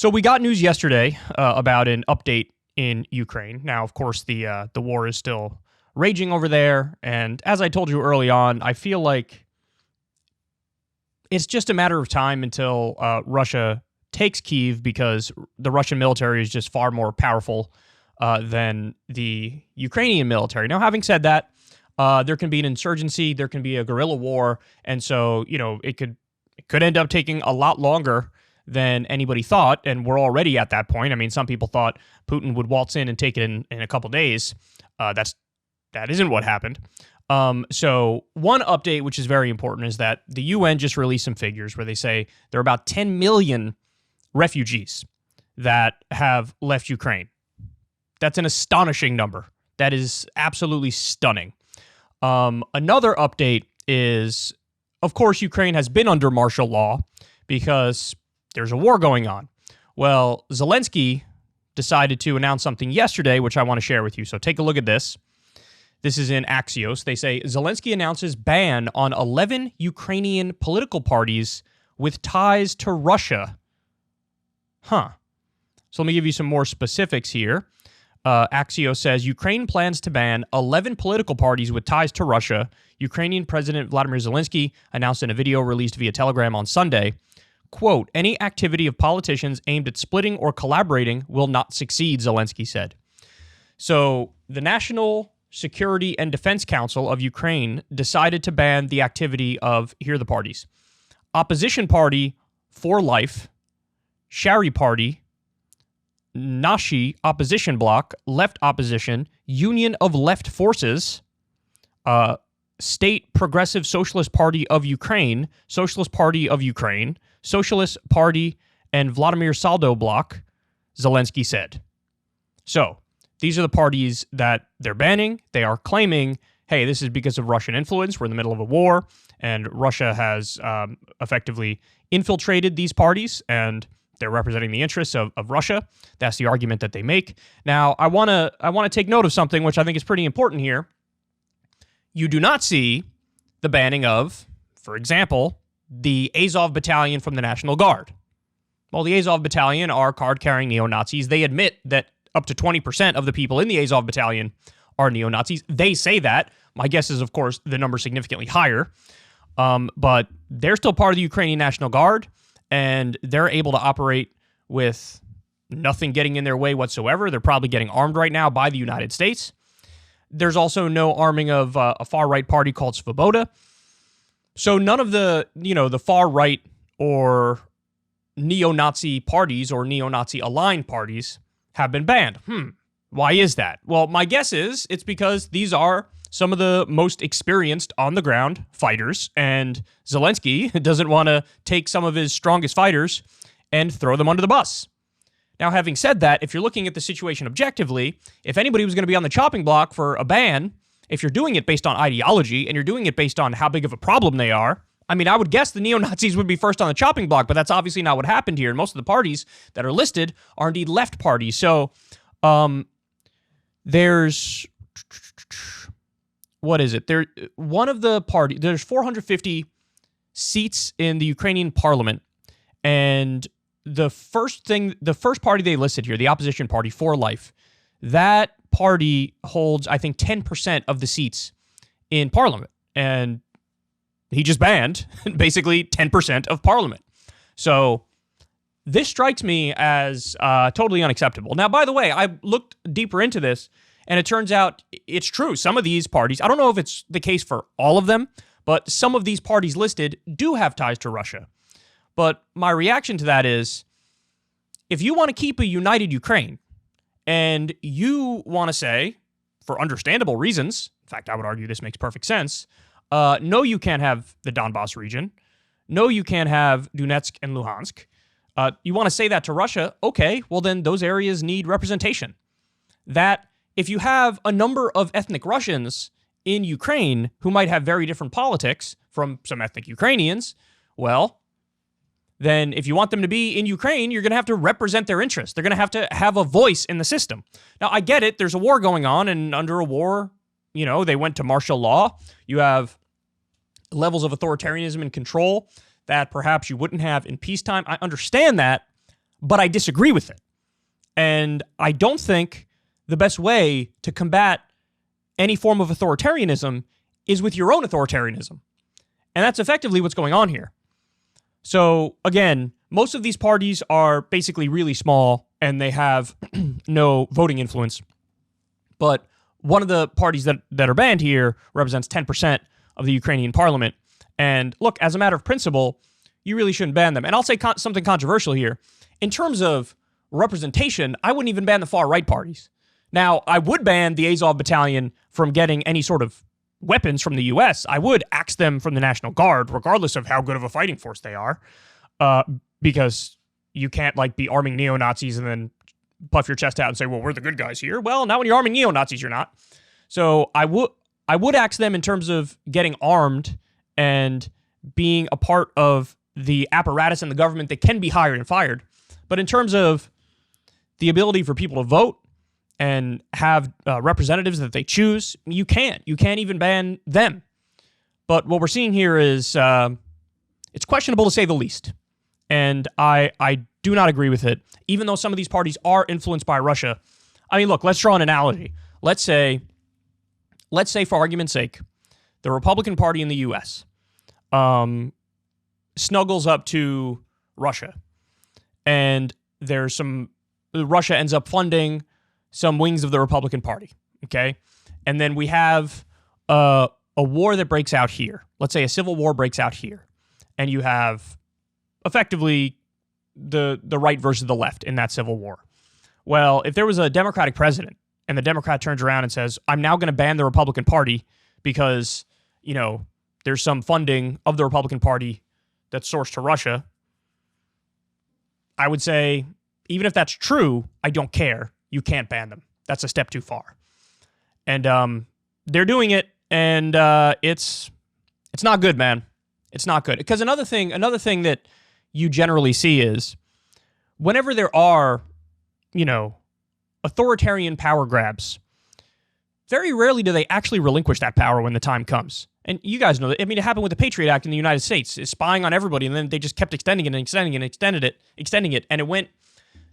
So we got news yesterday about an update in Ukraine. Now, of course, the war is still raging over there, and as I told you early on, I feel like it's just a matter of time until Russia takes Kyiv, because the Russian military is just far more powerful than the Ukrainian military. Now, having said that, there can be an insurgency, there can be a guerrilla war, and so it could end up taking a lot longer than anybody thought, and we're already at that point. I mean, some people thought Putin would waltz in and take it in a couple days. That isn't what happened. So one update, which is very important, is that the UN just released some figures where they say there are about 10 million refugees that have left Ukraine. That's an astonishing number. That is absolutely stunning. Another update is, of course, Ukraine has been under martial law because there's a war going on. Well, Zelensky decided to announce something yesterday, which I want to share with you. So take a look at this. This is in Axios. They say Zelensky announces ban on 11 Ukrainian political parties with ties to Russia. So let me give you some more specifics here. Axios says Ukraine plans to ban 11 political parties with ties to Russia. Ukrainian President Vladimir Zielinski announced in a video released via Telegram on Sunday, quote, "Any activity of politicians aimed at splitting or collaborating will not succeed," Zelensky said. So the National Security and Defense Council of Ukraine decided to ban the activity of, here are the parties: Opposition Party for Life, Shari Party, Nashi Opposition Bloc, Left Opposition, Union of Left Forces, State Progressive Socialist Party of Ukraine, Socialist Party of Ukraine, Socialist Party, and Vladimir Saldo Bloc, Zelensky said. So these are the parties that they're banning. They are claiming, hey, this is because of Russian influence. We're in the middle of a war, and Russia has effectively infiltrated these parties, and they're representing the interests of Russia. That's the argument that they make. Now, I want to take note of something which I think is pretty important here. You do not see the banning of, for example, the Azov Battalion from the National Guard. Well, the Azov Battalion are card-carrying neo-Nazis. They admit that up to 20% of the people in the Azov Battalion are neo-Nazis. They say that. My guess is, of course, the number's significantly higher. But they're still part of the Ukrainian National Guard, and they're able to operate with nothing getting in their way whatsoever. They're probably getting armed right now by the United States. There's also no arming of a far-right party called Svoboda. So none of the far-right or neo-Nazi parties or neo-Nazi aligned parties have been banned. Why is that? Well, my guess is it's because these are some of the most experienced on-the-ground fighters, and Zelensky doesn't want to take some of his strongest fighters and throw them under the bus. Now, having said that, if you're looking at the situation objectively, if anybody was going to be on the chopping block for a ban, if you're doing it based on ideology and you're doing it based on how big of a problem they are, I mean, I would guess the neo-Nazis would be first on the chopping block, but that's obviously not what happened here. And most of the parties that are listed are indeed left parties. So there's, what is it? One of the parties, there's 450 seats in the Ukrainian parliament, and the first party they listed here, the Opposition Party for Life, that party holds, I think, 10% of the seats in parliament. And he just banned basically 10% of parliament. So this strikes me as totally unacceptable. Now, by the way, I looked deeper into this, and it turns out it's true. Some of these parties, I don't know if it's the case for all of them, but some of these parties listed do have ties to Russia. But my reaction to that is, if you want to keep a united Ukraine, and you want to say, for understandable reasons, in fact, I would argue this makes perfect sense, no, you can't have the Donbass region. No, you can't have Donetsk and Luhansk. You want to say that to Russia? Okay, well then those areas need representation. That if you have a number of ethnic Russians in Ukraine who might have very different politics from some ethnic Ukrainians, well, then if you want them to be in Ukraine, you're going to have to represent their interests. They're going to have a voice in the system. Now, I get it. There's a war going on, and under a war, they went to martial law. You have levels of authoritarianism and control that perhaps you wouldn't have in peacetime. I understand that, but I disagree with it. And I don't think the best way to combat any form of authoritarianism is with your own authoritarianism. And that's effectively what's going on here. So again, most of these parties are basically really small and they have no voting influence. But one of the parties that are banned here represents 10% of the Ukrainian parliament. And look, as a matter of principle, you really shouldn't ban them. And I'll say something controversial here. In terms of representation, I wouldn't even ban the far-right parties. Now, I would ban the Azov Battalion from getting any sort of weapons from the U.S. I would axe them from the National Guard, regardless of how good of a fighting force they are, because you can't be arming neo-Nazis and then puff your chest out and say, well, we're the good guys here. Well, now when you're arming neo-Nazis, you're not. So I would axe them in terms of getting armed and being a part of the apparatus in the government that can be hired and fired. But in terms of the ability for people to vote and have representatives that they choose, you can't. You can't even ban them. But what we're seeing here is it's questionable to say the least. And I do not agree with it, even though some of these parties are influenced by Russia. I mean, look, let's draw an analogy. Let's say for argument's sake, the Republican Party in the U.S. Snuggles up to Russia. And Russia ends up funding some wings of the Republican Party, okay? And then we have a war that breaks out here. Let's say a civil war breaks out here. And you have effectively the right versus the left in that civil war. Well, if there was a Democratic president and the Democrat turns around and says, I'm now going to ban the Republican Party because, there's some funding of the Republican Party that's sourced to Russia, I would say, even if that's true, I don't care. You can't ban them. That's a step too far. And they're doing it, and it's not good, man. It's not good. Because another thing that you generally see is whenever there are, authoritarian power grabs, very rarely do they actually relinquish that power when the time comes. And you guys know that. I mean, it happened with the Patriot Act in the United States. It's spying on everybody, and then they just kept extending it and extending it and extending it. And it went,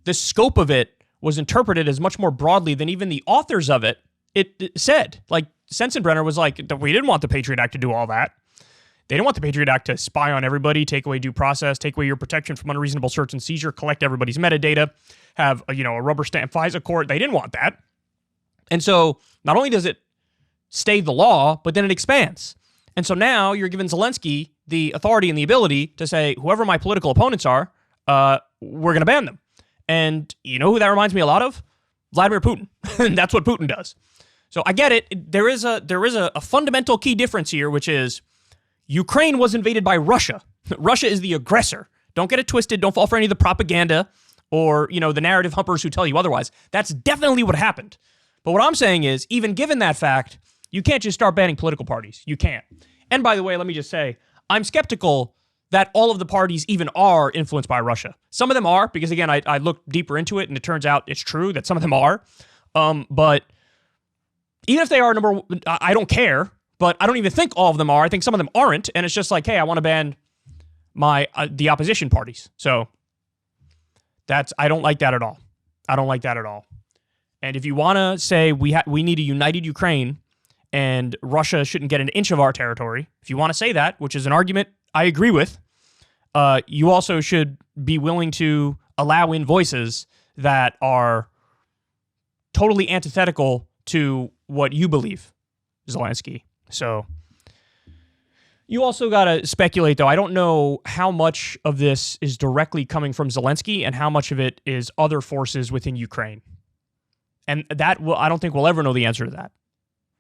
the scope of it was interpreted as much more broadly than even the authors of it said. Like, Sensenbrenner was like, we didn't want the Patriot Act to do all that. They didn't want the Patriot Act to spy on everybody, take away due process, take away your protection from unreasonable search and seizure, collect everybody's metadata, have a rubber stamp FISA court. They didn't want that. And so not only does it stay the law, but then it expands. And so now you're giving Zelensky the authority and the ability to say, whoever my political opponents are, we're going to ban them. And you know who that reminds me a lot of? Vladimir Putin. And that's what Putin does. So I get it. There is a fundamental key difference here, which is Ukraine was invaded by Russia. Russia is the aggressor. Don't get it twisted. Don't fall for any of the propaganda or, the narrative humpers who tell you otherwise. That's definitely what happened. But what I'm saying is, even given that fact, you can't just start banning political parties. You can't. And by the way, let me just say, I'm skeptical that all of the parties even are influenced by Russia. Some of them are, because again, I looked deeper into it and it turns out it's true that some of them are. But even if they are, I don't care, but I don't even think all of them are. I think some of them aren't. And it's just like, hey, I want to ban the opposition parties. So I don't like that at all. I don't like that at all. And if you want to say we need a united Ukraine and Russia shouldn't get an inch of our territory, if you want to say that, which is an argument I agree with, you also should be willing to allow in voices that are totally antithetical to what you believe, Zielinski. So you also got to speculate, though. I don't know how much of this is directly coming from Zielinski and how much of it is other forces within Ukraine. And I don't think we'll ever know the answer to that.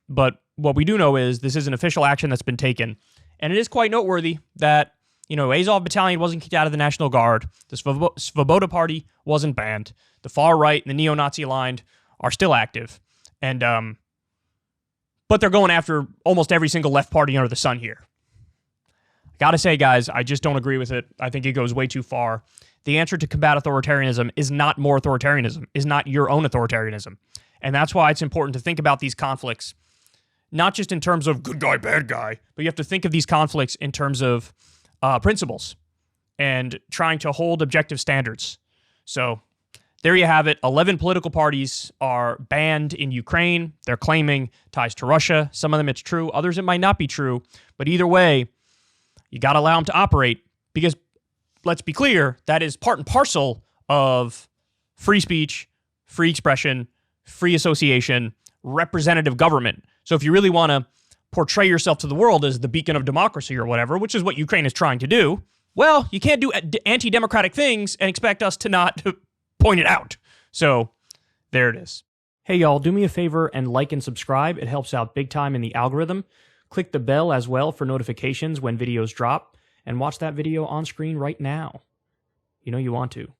But what we do know is this is an official action that's been taken. And it is quite noteworthy that, Azov Battalion wasn't kicked out of the National Guard. The Svoboda Party wasn't banned. The far right and the neo-Nazi aligned are still active. And, but they're going after almost every single left party under the sun here. I gotta say, guys, I just don't agree with it. I think it goes way too far. The answer to combat authoritarianism is not more authoritarianism, is not your own authoritarianism. And that's why it's important to think about these conflicts, not just in terms of good guy, bad guy, but you have to think of these conflicts in terms of principles and trying to hold objective standards. So there you have it. 11 political parties are banned in Ukraine. They're claiming ties to Russia. Some of them it's true. Others it might not be true. But either way, you got to allow them to operate because, let's be clear, that is part and parcel of free speech, free expression, free association, representative government. So if you really want to portray yourself to the world as the beacon of democracy or whatever, which is what Ukraine is trying to do, well, you can't do anti-democratic things and expect us to not point it out. So there it is. Hey, y'all, do me a favor and like and subscribe. It helps out big time in the algorithm. Click the bell as well for notifications when videos drop, and watch that video on screen right now. You know you want to.